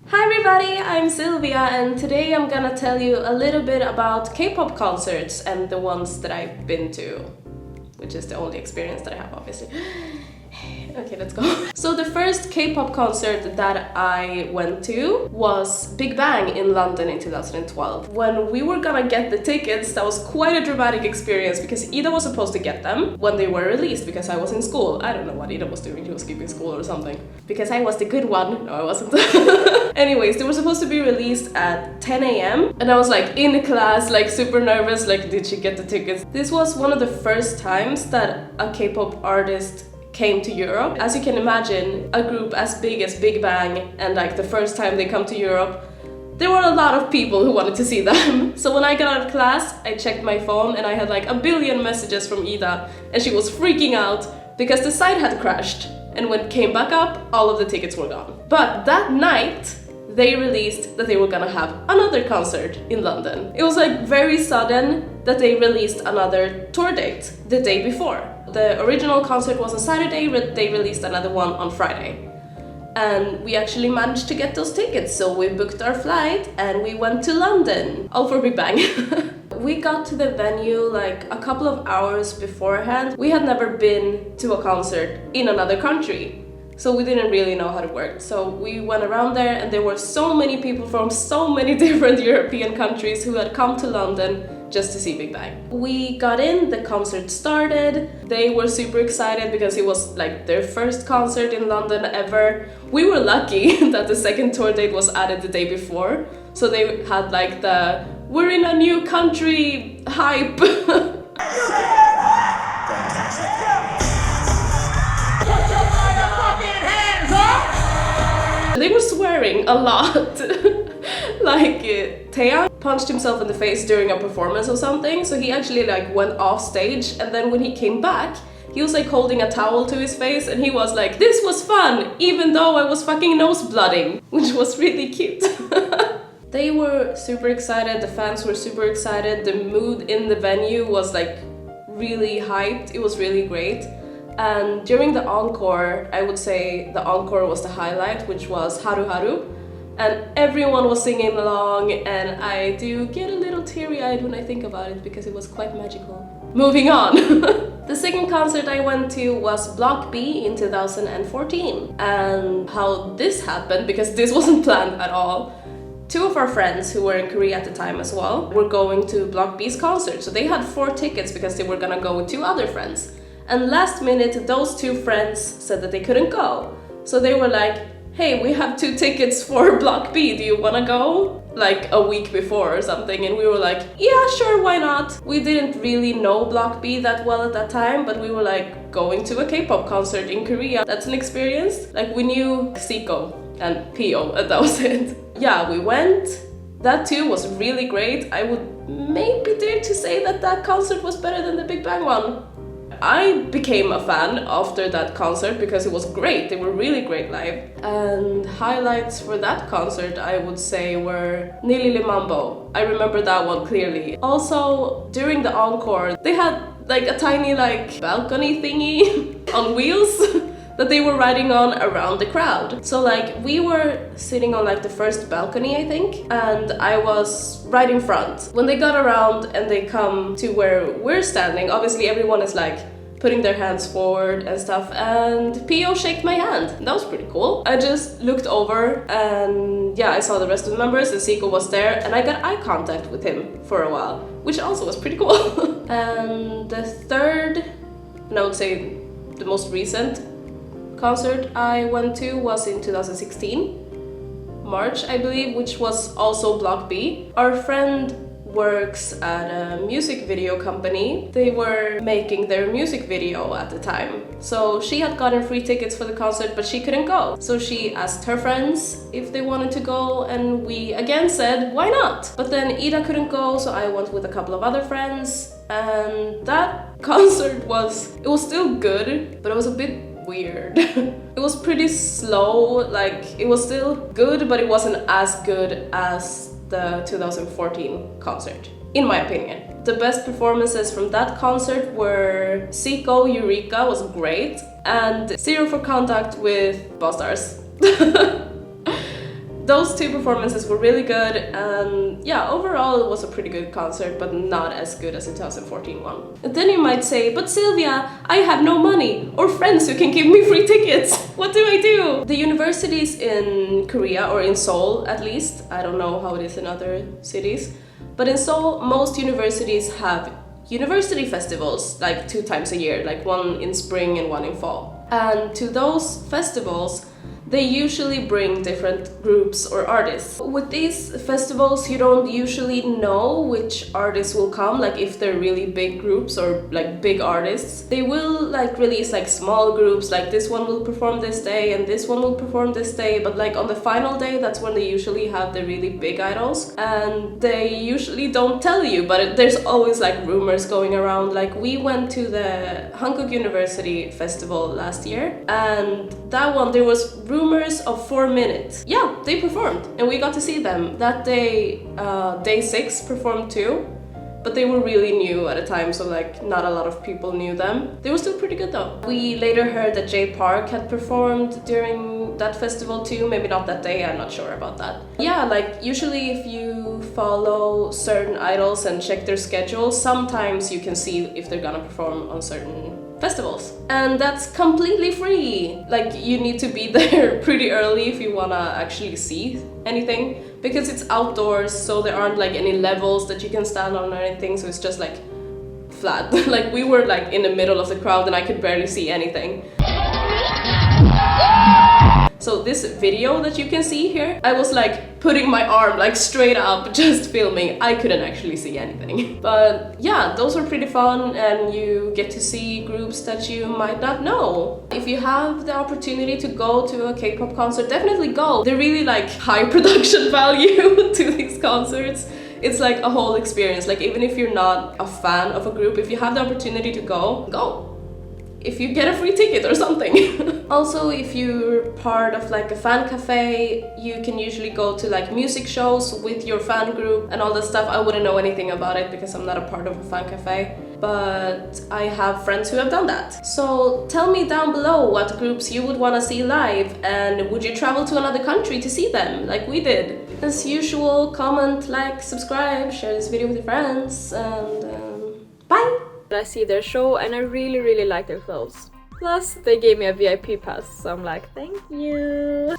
Hi everybody, I'm Silvia and today I'm gonna tell you a little bit about K-pop concerts and the ones that I've been to, which is the only experience that I have, obviously. Okay, let's go. So the first K-pop concert that I went to was Big Bang in London in 2012. When we were gonna get the tickets, that was quite a dramatic experience because Ida was supposed to get them when they were released because I was in school. I don't know what Ida was doing, she was skipping school or something. Because I was the good one. No, I wasn't. Anyways, they were supposed to be released at 10 a.m. and I was like in class, like super nervous, like did she get the tickets? This was one of the first times that a K-pop artist came to Europe. As you can imagine, a group as big as Big Bang and like the first time they come to Europe, there were a lot of people who wanted to see them. So when I got out of class, I checked my phone and I had like a billion messages from Ida and she was freaking out because the site had crashed. And when it came back up, all of the tickets were gone. But that night, they released that they were gonna have another concert in London. It was like very sudden that they released another tour date the day before. The original concert was on Saturday, they released another one on Friday. And we actually managed to get those tickets, so we booked our flight and we went to London, all for Big Bang. We got to the venue like a couple of hours beforehand. We had never been to a concert in another country, so we didn't really know how it worked. So we went around there and there were so many people from so many different European countries who had come to London just to see Big Bang. We got in, the concert started. They were super excited because it was like their first concert in London ever. We were lucky that the second tour date was added the day before. So they had like the "we're in a new country" hype. They were swearing a lot. Like Taeyang punched himself in the face during a performance or something, so he actually like went off stage, and then when he came back, he was like holding a towel to his face and he was like, "This was fun, even though I was fucking nose blooding," which was really cute. They were super excited, the fans were super excited, the mood in the venue was like really hyped, it was really great. And during the encore, I would say the encore was the highlight, which was Haru Haru. And everyone was singing along, and I do get a little teary-eyed when I think about it because it was quite magical. Moving on! The second concert I went to was Block B in 2014. And how this happened, because this wasn't planned at all, two of our friends who were in Korea at the time as well were going to Block B's concert. So they had 4 tickets because they were gonna go with 2 other friends. And last minute, those 2 friends said that they couldn't go. So they were like, "Hey, we have 2 tickets for Block B, do you wanna go?" Like a week before or something, and we were like, "Yeah, sure, why not?" We didn't really know Block B that well at that time, but we were like, going to a K-pop concert in Korea, that's an experience. Like we knew Zico and Pio, and that was it. Yeah, we went. That too was really great. I would maybe dare to say that that concert was better than the Big Bang one. I became a fan after that concert because it was great. They were really great live. And highlights for that concert, I would say, were Nilili Mambo. I remember that one clearly. Also, during the encore, they had like a tiny like balcony thingy on wheels that they were riding on around the crowd. So like we were sitting on like the first balcony, I think, and I was right in front. When they got around and they come to where we're standing, obviously everyone is like putting their hands forward and stuff, and Pio shook my hand. That was pretty cool. I just looked over and yeah, I saw the rest of the members and Zico was there and I got eye contact with him for a while, which also was pretty cool. And the third, and I would say the most recent concert I went to was in 2016, March I believe, which was also Block B. Our friend works at a music video company. They were making their music video at the time. So she had gotten free tickets for the concert, but she couldn't go. So she asked her friends if they wanted to go, and we again said, why not? But then Ida couldn't go, so I went with a couple of other friends, and that concert was still good, but it was a bit weird. It was pretty slow, like it was still good, but it wasn't as good as the 2014 concert, in my opinion. The best performances from that concert were Zico, Eureka was great, and Zero for Contact with Ballstars. those two performances were really good, and yeah, overall it was a pretty good concert, but not as good as the 2014 one. And then you might say, but Silvia, I have no money or friends who can give me free tickets. What do I do? The universities in Korea, or in Seoul at least, I don't know how it is in other cities, but in Seoul, most universities have university festivals, like 2 times a year, like one in spring and one in fall. And to those festivals, they usually bring different groups or artists. With these festivals, you don't usually know which artists will come, like if they're really big groups or like big artists. They will like release like small groups, like this one will perform this day and this one will perform this day, but like on the final day, that's when they usually have the really big idols, and they usually don't tell you, but there's always like rumors going around. Like we went to the Hankook University festival last year, and that one there was rumors of 4 minutes. Yeah, they performed and we got to see them. That day, day 6 performed too, but they were really new at a time, so like not a lot of people knew them. They were still pretty good though. We later heard that Jay Park had performed during that festival too, maybe not that day, I'm not sure about that. Yeah, like usually if you follow certain idols and check their schedule, sometimes you can see if they're gonna perform on certain festivals. And that's completely free. Like you need to be there pretty early if you wanna actually see anything, because it's outdoors, so there aren't like any levels that you can stand on or anything, so it's just like flat. Like we were like in the middle of the crowd and I could barely see anything. So this video that you can see here, I was like putting my arm like straight up, just filming. I couldn't actually see anything. But yeah, those were pretty fun, and you get to see groups that you might not know. If you have the opportunity to go to a K-pop concert, definitely go. They're really like high production value to these concerts. It's like a whole experience. Like even if you're not a fan of a group, if you have the opportunity to go, go. If you get a free ticket or something. Also, if you're part of like a fan cafe, you can usually go to like music shows with your fan group and all that stuff. I wouldn't know anything about it because I'm not a part of a fan cafe, but I have friends who have done that. So tell me down below what groups you would want to see live, and would you travel to another country to see them like we did? As usual, comment, like, subscribe, share this video with your friends, and bye! I see their show and I really like their clothes. Plus, they gave me a VIP pass, so I'm like, thank you.